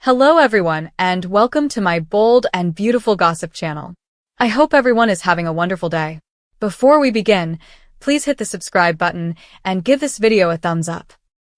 Hello everyone, and welcome to my bold and beautiful gossip channel. I hope everyone is having a wonderful day. Before we begin, please hit the subscribe button and give this video a thumbs up.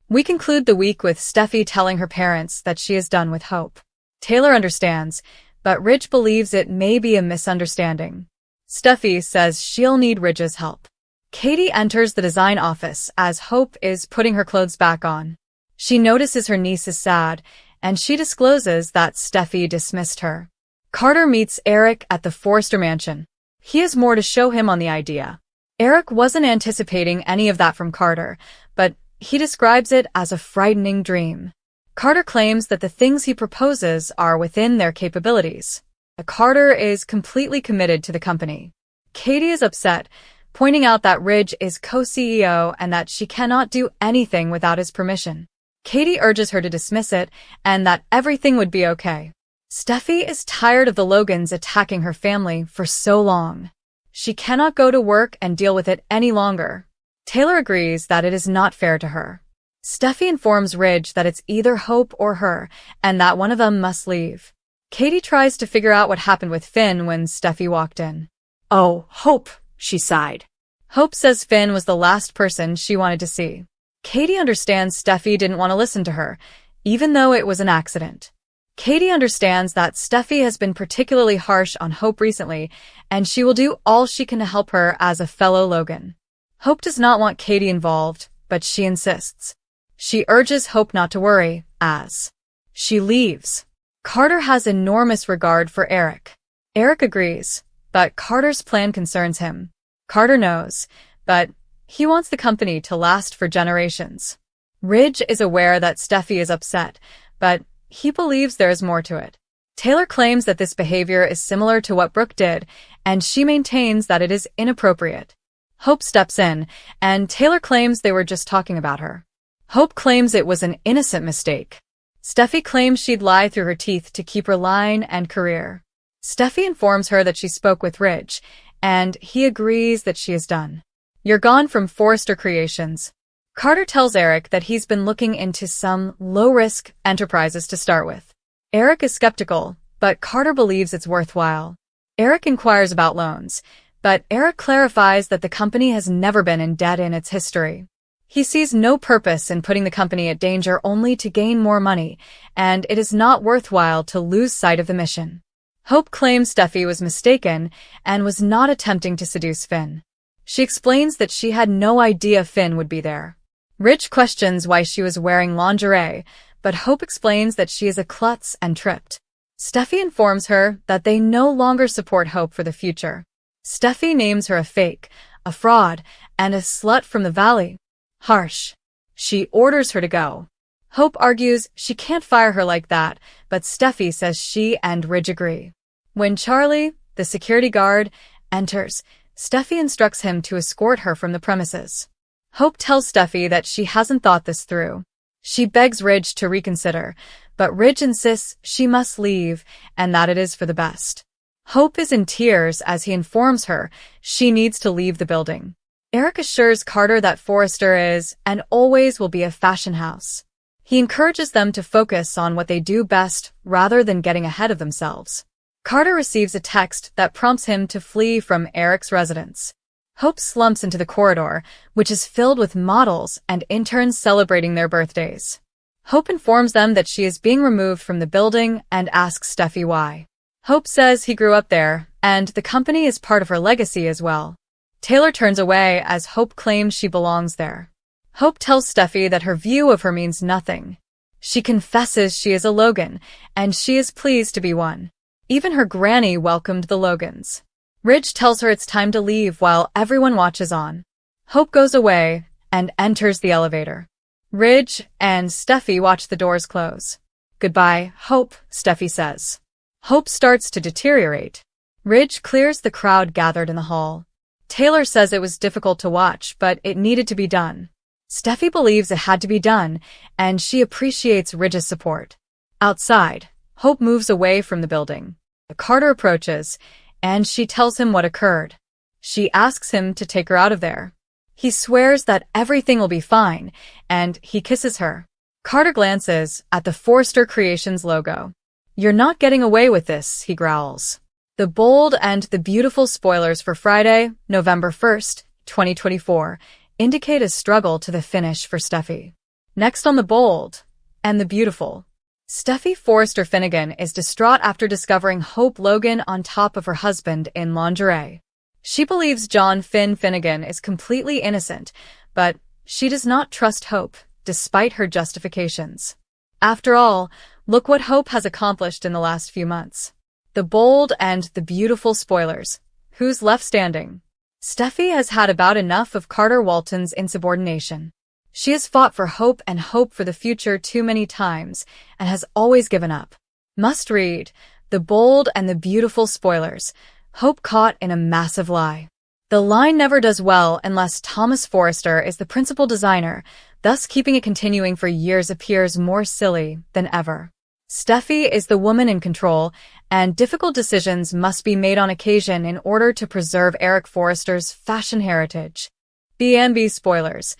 We conclude the week with Steffi telling her parents that she is done with Hope. Taylor understands, but Ridge believes it may be a misunderstanding. Steffi says she'll need Ridge's help. Katie enters the design office as Hope is putting her clothes back on. She notices her niece is sad, and she discloses that Steffi dismissed her. Carter meets Eric at the Forrester mansion. He has more to show him on the idea. Eric wasn't anticipating any of that from Carter, but he describes it as a frightening dream. Carter claims that the things he proposes are within their capabilities. Carter is completely committed to the company. Katie is upset, pointing out that Ridge is co-CEO and that she cannot do anything without his permission. Katie urges her to dismiss it and that everything would be okay. Steffi is tired of the Logans attacking her family for so long. She cannot go to work and deal with it any longer. Taylor agrees that it is not fair to her. Steffi informs Ridge that it's either Hope or her, and that one of them must leave. Katie tries to figure out what happened with Finn when Steffi walked in. "Oh, Hope," she sighed. Hope says Finn was the last person she wanted to see. Katie understands Steffi didn't want to listen to her, even though it was an accident. Katie understands that Steffi has been particularly harsh on Hope recently, and she will do all she can to help her as a fellow Logan. Hope does not want Katie involved, but she insists. She urges Hope not to worry, as she leaves. Carter has enormous regard for Eric. Eric agrees, but Carter's plan concerns him. Carter knows, but he wants the company to last for generations. Ridge is aware that Steffi is upset, but he believes there is more to it. Taylor claims that this behavior is similar to what Brooke did, and she maintains that it is inappropriate. Hope steps in, and Taylor claims they were just talking about her. Hope claims it was an innocent mistake. Steffi claims she'd lie through her teeth to keep her line and career. Steffi informs her that she spoke with Ridge, and he agrees that she is done. "You're gone from Forrester Creations." Carter tells Eric that he's been looking into some low-risk enterprises to start with. Eric is skeptical, but Carter believes it's worthwhile. Eric inquires about loans, but Eric clarifies that the company has never been in debt in its history. He sees no purpose in putting the company at danger only to gain more money, and it is not worthwhile to lose sight of the mission. Hope claims Steffi was mistaken and was not attempting to seduce Finn. She explains that she had no idea Finn would be there. Ridge questions why she was wearing lingerie, but Hope explains that she is a klutz and tripped. Steffi informs her that they no longer support Hope for the future. Steffi names her a fake, a fraud, and a slut from the valley. Harsh. She orders her to go. Hope argues she can't fire her like that, but Steffi says she and Ridge agree. When Charlie, the security guard, enters, Steffi instructs him to escort her from the premises. Hope tells Steffi that she hasn't thought this through. She begs Ridge to reconsider, but Ridge insists she must leave and that it is for the best. Hope is in tears as he informs her she needs to leave the building. Eric assures Carter that Forrester is and always will be a fashion house. He encourages them to focus on what they do best rather than getting ahead of themselves. Carter receives a text that prompts him to flee from Eric's residence. Hope slumps into the corridor, which is filled with models and interns celebrating their birthdays. Hope informs them that she is being removed from the building and asks Steffi why. Hope says he grew up there, and the company is part of her legacy as well. Taylor turns away as Hope claims she belongs there. Hope tells Steffi that her view of her means nothing. She confesses she is a Logan, and she is pleased to be one. Even her granny welcomed the Logans. Ridge tells her it's time to leave while everyone watches on. Hope goes away and enters the elevator. Ridge and Steffi watch the doors close. "Goodbye, Hope," Steffi says. Hope starts to deteriorate. Ridge clears the crowd gathered in the hall. Taylor says it was difficult to watch, but it needed to be done. Steffi believes it had to be done, and she appreciates Ridge's support. Outside, Hope moves away from the building. Carter approaches, and she tells him what occurred. She asks him to take her out of there. He swears that everything will be fine, and he kisses her. Carter glances at the Forrester Creations logo. "You're not getting away with this," he growls. The bold and the beautiful spoilers for Friday, November 1st, 2024, indicate a struggle to the finish for Steffi. Next on the bold and the beautiful. Steffi Forrester Finnegan is distraught after discovering Hope Logan on top of her husband in lingerie. She believes John Finnegan is completely innocent, but she does not trust Hope, despite her justifications. After all, look what Hope has accomplished in the last few months. The bold and the beautiful spoilers. Who's left standing? Steffi has had about enough of Carter Walton's insubordination. She has fought for hope and hope for the future too many times, and has always given up. Must read. The bold and the beautiful spoilers. Hope caught in a massive lie. The line never does well unless Thomas Forrester is the principal designer, thus keeping it continuing for years appears more silly than ever. Steffi is the woman in control, and difficult decisions must be made on occasion in order to preserve Eric Forrester's fashion heritage. B&B spoilers.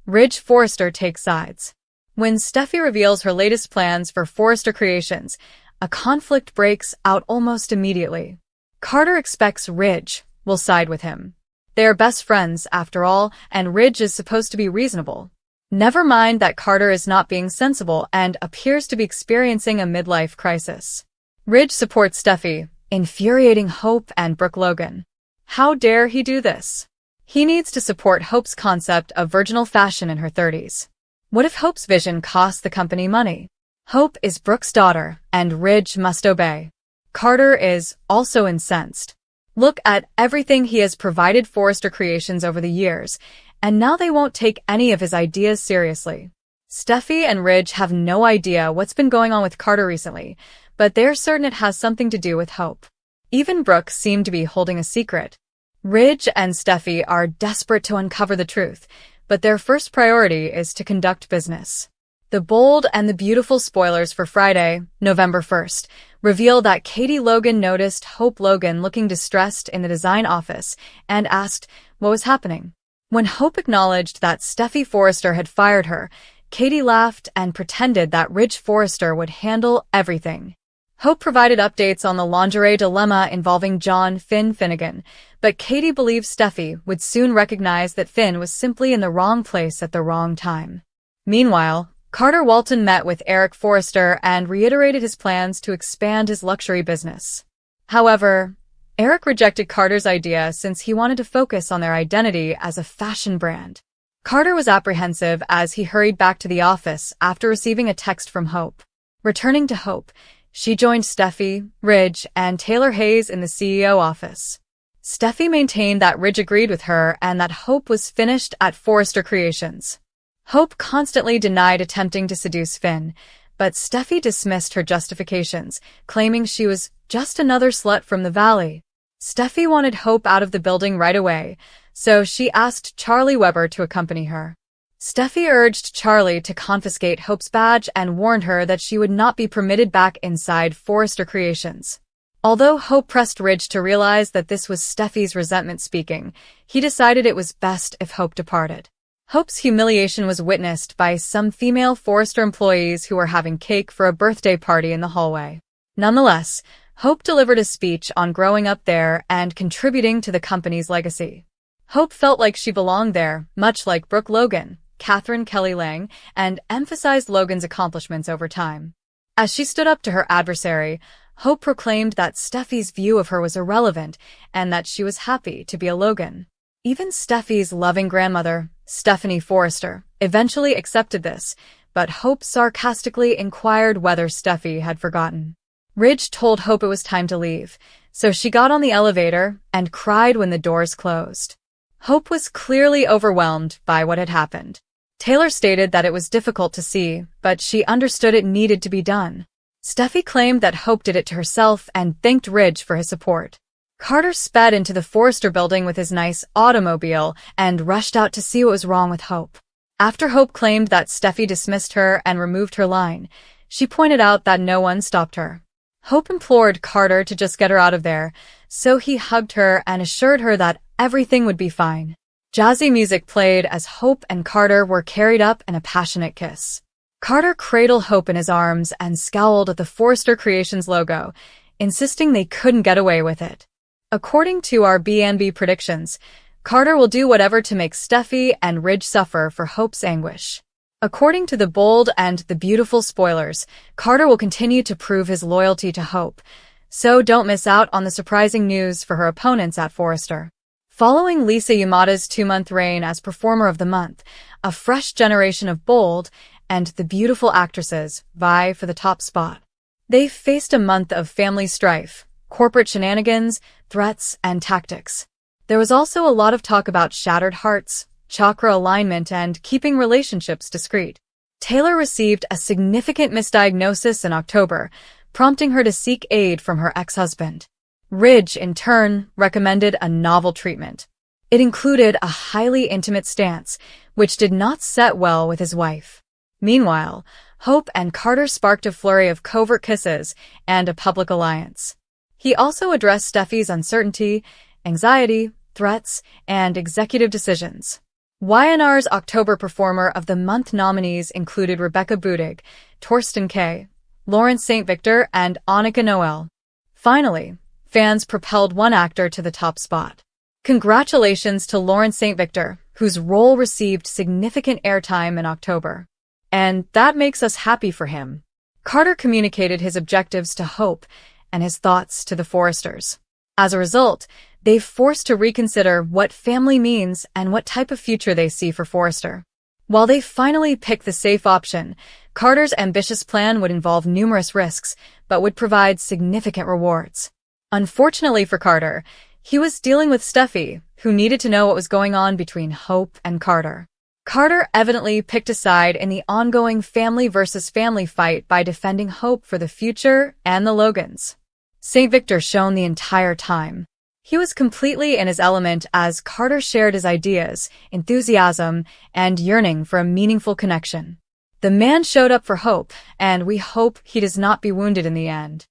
Ridge Forrester takes sides. When Steffi reveals her latest plans for Forrester Creations, a conflict breaks out almost immediately. Carter expects Ridge will side with him. They are best friends, after all, and Ridge is supposed to be reasonable. Never mind that Carter is not being sensible and appears to be experiencing a midlife crisis. Ridge supports Steffi, infuriating Hope and Brooke Logan. How dare he do this? He needs to support Hope's concept of virginal fashion in her 30s. What if Hope's vision costs the company money? Hope is Brooke's daughter, and Ridge must obey. Carter is also incensed. Look at everything he has provided Forrester Creations over the years, and now they won't take any of his ideas seriously. Steffi and Ridge have no idea what's been going on with Carter recently, but they're certain it has something to do with Hope. Even Brooke seemed to be holding a secret. Ridge and Steffi are desperate to uncover the truth, but their first priority is to conduct business. The bold and the beautiful spoilers for Friday, November 1st, reveal that Katie Logan noticed Hope Logan looking distressed in the design office and asked what was happening. When Hope acknowledged that Steffi Forrester had fired her, Katie laughed and pretended that Ridge Forrester would handle everything. Hope provided updates on the lingerie dilemma involving John Finnegan, but Katie believed Steffi would soon recognize that Finn was simply in the wrong place at the wrong time. Meanwhile, Carter Walton met with Eric Forrester and reiterated his plans to expand his luxury business. However, Eric rejected Carter's idea since he wanted to focus on their identity as a fashion brand. Carter was apprehensive as he hurried back to the office after receiving a text from Hope. Returning to Hope, she joined Steffi, Ridge, and Taylor Hayes in the CEO office. Steffi maintained that Ridge agreed with her and that Hope was finished at Forrester Creations. Hope constantly denied attempting to seduce Finn, but Steffi dismissed her justifications, claiming she was just another slut from the valley. Steffi wanted Hope out of the building right away, so she asked Charlie Weber to accompany her. Steffi urged Charlie to confiscate Hope's badge and warned her that she would not be permitted back inside Forrester Creations. Although Hope pressed Ridge to realize that this was Steffi's resentment speaking, he decided it was best if Hope departed. Hope's humiliation was witnessed by some female Forrester employees who were having cake for a birthday party in the hallway. Nonetheless, Hope delivered a speech on growing up there and contributing to the company's legacy. Hope felt like she belonged there, much like Brooke Logan, Catherine Kelly Lang, and emphasized Logan's accomplishments over time. As she stood up to her adversary, Hope proclaimed that Steffi's view of her was irrelevant and that she was happy to be a Logan. Even Steffi's loving grandmother, Stephanie Forrester, eventually accepted this, but Hope sarcastically inquired whether Steffi had forgotten. Ridge told Hope it was time to leave, so she got on the elevator and cried when the doors closed. Hope was clearly overwhelmed by what had happened. Taylor stated that it was difficult to see, but she understood it needed to be done. Steffi claimed that Hope did it to herself and thanked Ridge for his support. Carter sped into the Forrester building with his nice automobile and rushed out to see what was wrong with Hope. After Hope claimed that Steffi dismissed her and removed her line, she pointed out that no one stopped her. Hope implored Carter to just get her out of there, so he hugged her and assured her that everything would be fine. Jazzy music played as Hope and Carter were carried up in a passionate kiss. Carter cradled Hope in his arms and scowled at the Forrester Creations logo, insisting they couldn't get away with it. According to our B&B predictions, Carter will do whatever to make Steffi and Ridge suffer for Hope's anguish. According to the bold and the beautiful spoilers, Carter will continue to prove his loyalty to Hope, so don't miss out on the surprising news for her opponents at Forrester. Following Lisa Yamada's 2-month reign as Performer of the Month, a fresh generation of bold and the beautiful actresses vie for the top spot. They've faced a month of family strife, corporate shenanigans, threats, and tactics. There was also a lot of talk about shattered hearts, chakra alignment, and keeping relationships discreet. Taylor received a significant misdiagnosis in October, prompting her to seek aid from her ex-husband. Ridge, in turn, recommended a novel treatment. It included a highly intimate stance, which did not set well with his wife. Meanwhile, Hope and Carter sparked a flurry of covert kisses and a public alliance. He also addressed Steffi's uncertainty, anxiety, threats, and executive decisions. YNR's October Performer of the Month nominees included Rebecca Budig, Torsten K., Lawrence St. Victor, and Annika Noel. Finally, fans propelled one actor to the top spot. Congratulations to Lawrence St. Victor, whose role received significant airtime in October. And that makes us happy for him. Carter communicated his objectives to Hope and his thoughts to the Forresters. As a result, they've forced to reconsider what family means and what type of future they see for Forrester. While they finally picked the safe option, Carter's ambitious plan would involve numerous risks, but would provide significant rewards. Unfortunately for Carter, he was dealing with Steffi, who needed to know what was going on between Hope and Carter. Carter evidently picked a side in the ongoing family versus family fight by defending Hope for the future and the Logans. St. Victor shone the entire time. He was completely in his element as Carter shared his ideas, enthusiasm, and yearning for a meaningful connection. The man showed up for Hope, and we hope he does not be wounded in the end.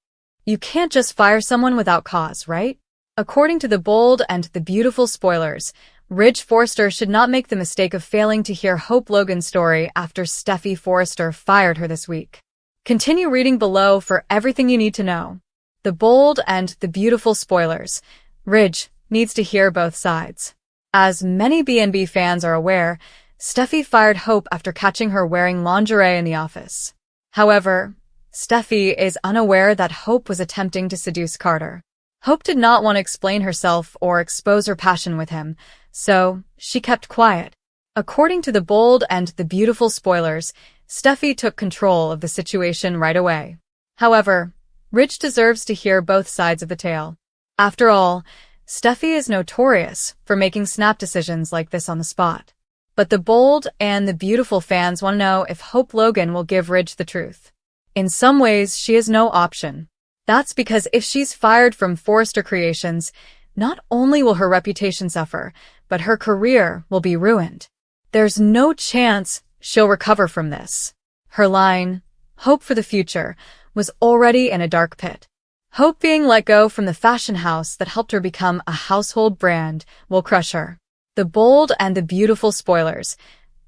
You can't just fire someone without cause, right? According to the bold and the beautiful spoilers, Ridge Forrester should not make the mistake of failing to hear Hope Logan's story after Steffi Forrester fired her this week. Continue reading below for everything you need to know. The bold and the beautiful spoilers. Ridge needs to hear both sides. As many B&B fans are aware, Steffi fired Hope after catching her wearing lingerie in the office. However, Steffi is unaware that Hope was attempting to seduce Carter. Hope did not want to explain herself or expose her passion with him, so she kept quiet. According to the bold and the beautiful spoilers, Steffi took control of the situation right away. However, Ridge deserves to hear both sides of the tale. After all, Steffi is notorious for making snap decisions like this on the spot. But the bold and the beautiful fans want to know if Hope Logan will give Ridge the truth. In some ways, she has no option. That's because if she's fired from Forrester Creations, not only will her reputation suffer, but her career will be ruined. There's no chance she'll recover from this. Her line, "Hope for the future," was already in a dark pit. Hope being let go from the fashion house that helped her become a household brand will crush her. The bold and the beautiful spoilers.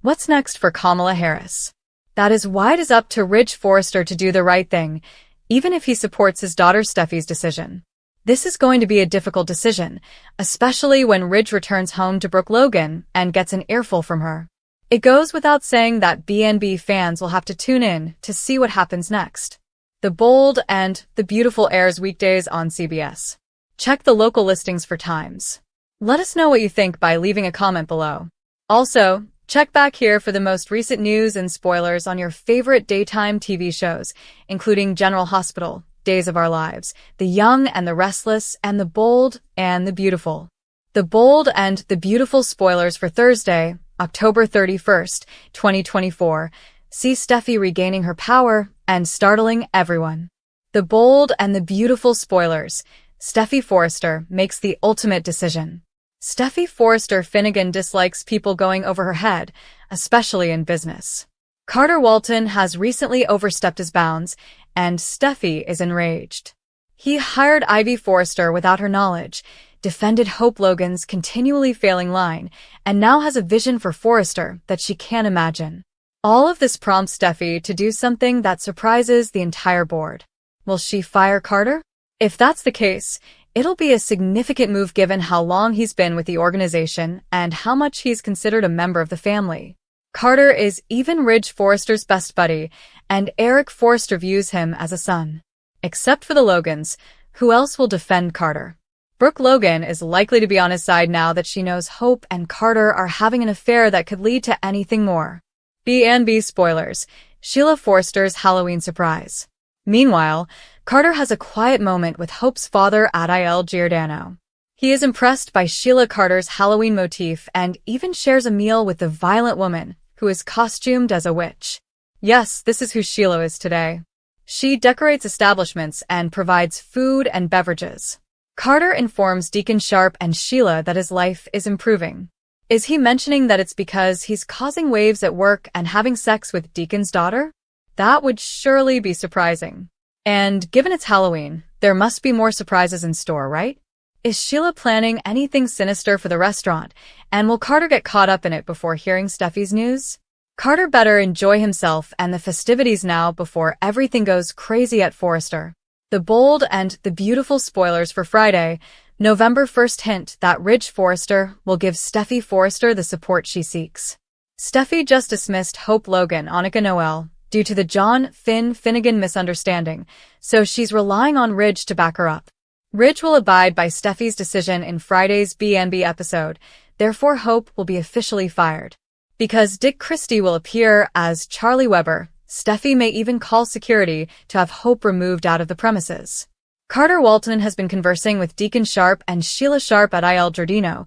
What's next for Kamala Harris? That is why it is up to Ridge Forrester to do the right thing, even if he supports his daughter Steffi's decision. This is going to be a difficult decision, especially when Ridge returns home to Brooke Logan and gets an earful from her. It goes without saying that B&B fans will have to tune in to see what happens next. The Bold and the Beautiful airs weekdays on CBS. Check the local listings for times. Let us know what you think by leaving a comment below. Also, check back here for the most recent news and spoilers on your favorite daytime TV shows, including General Hospital, Days of Our Lives, The Young and the Restless, and The Bold and the Beautiful. The Bold and the Beautiful spoilers for Thursday, October 31st, 2024. See Steffi regaining her power and startling everyone. The Bold and the Beautiful spoilers. Steffi Forrester makes the ultimate decision. Steffi Forrester Finnegan dislikes people going over her head, especially in business. Carter Walton has recently overstepped his bounds, and Steffi is enraged. He hired Ivy Forrester without her knowledge, defended Hope Logan's continually failing line, and now has a vision for Forrester that she can't imagine. All of this prompts Steffi to do something that surprises the entire board. Will she fire Carter? If that's the case, it'll be a significant move given how long he's been with the organization and how much he's considered a member of the family. Carter is even Ridge Forrester's best buddy, and Eric Forrester views him as a son. Except for the Logans, who else will defend Carter? Brooke Logan is likely to be on his side now that she knows Hope and Carter are having an affair that could lead to anything more. B&B spoilers, Sheila Forrester's Halloween surprise. Meanwhile, Carter has a quiet moment with Hope's father, Adiel Giordano. He is impressed by Sheila Carter's Halloween motif and even shares a meal with the violent woman, who is costumed as a witch. Yes, this is who Sheila is today. She decorates establishments and provides food and beverages. Carter informs Deacon Sharp and Sheila that his life is improving. Is he mentioning that it's because he's causing waves at work and having sex with Deacon's daughter? That would surely be surprising. And given it's Halloween, there must be more surprises in store, right? Is Sheila planning anything sinister for the restaurant, and will Carter get caught up in it before hearing Steffi's news? Carter better enjoy himself and the festivities now before everything goes crazy at Forrester. The bold and the beautiful spoilers for Friday, November 1st hint that Ridge Forrester will give Steffi Forrester the support she seeks. Steffi just dismissed Hope Logan, Annika Noel, due to the John Finnegan misunderstanding, so she's relying on Ridge to back her up. Ridge will abide by Steffi's decision in Friday's B&B episode, therefore Hope will be officially fired. Because Dick Christie will appear as Charlie Weber, Steffi may even call security to have Hope removed out of the premises. Carter Walton has been conversing with Deacon Sharp and Sheila Sharp at Il Giardino,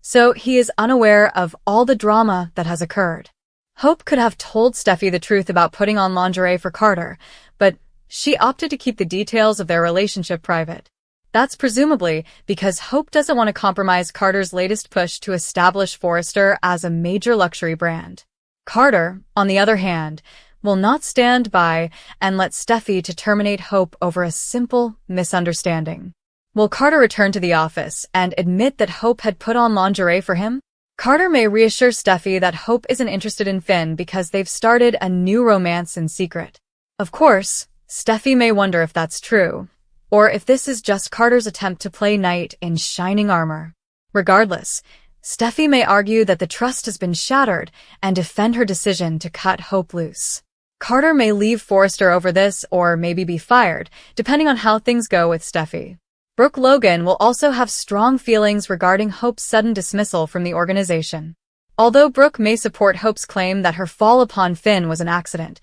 so he is unaware of all the drama that has occurred. Hope could have told Steffi the truth about putting on lingerie for Carter, but she opted to keep the details of their relationship private. That's presumably because Hope doesn't want to compromise Carter's latest push to establish Forrester as a major luxury brand. Carter, on the other hand, will not stand by and let Steffi to terminate Hope over a simple misunderstanding. Will Carter return to the office and admit that Hope had put on lingerie for him? Carter may reassure Steffi that Hope isn't interested in Finn because they've started a new romance in secret. Of course, Steffi may wonder if that's true, or if this is just Carter's attempt to play knight in shining armor. Regardless, Steffi may argue that the trust has been shattered and defend her decision to cut Hope loose. Carter may leave Forrester over this or maybe be fired, depending on how things go with Steffi. Brooke Logan will also have strong feelings regarding Hope's sudden dismissal from the organization. Although Brooke may support Hope's claim that her fall upon Finn was an accident,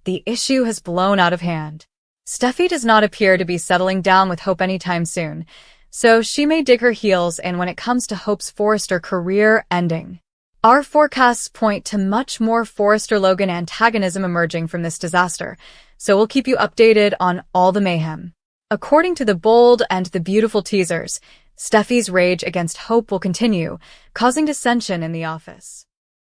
the issue has blown out of hand. Steffi does not appear to be settling down with Hope anytime soon, so she may dig her heels in when it comes to Hope's Forrester career ending. Our forecasts point to much more Forrester-Logan antagonism emerging from this disaster, so we'll keep you updated on all the mayhem. According to the bold and the beautiful teasers, Steffi's rage against Hope will continue, causing dissension in the office.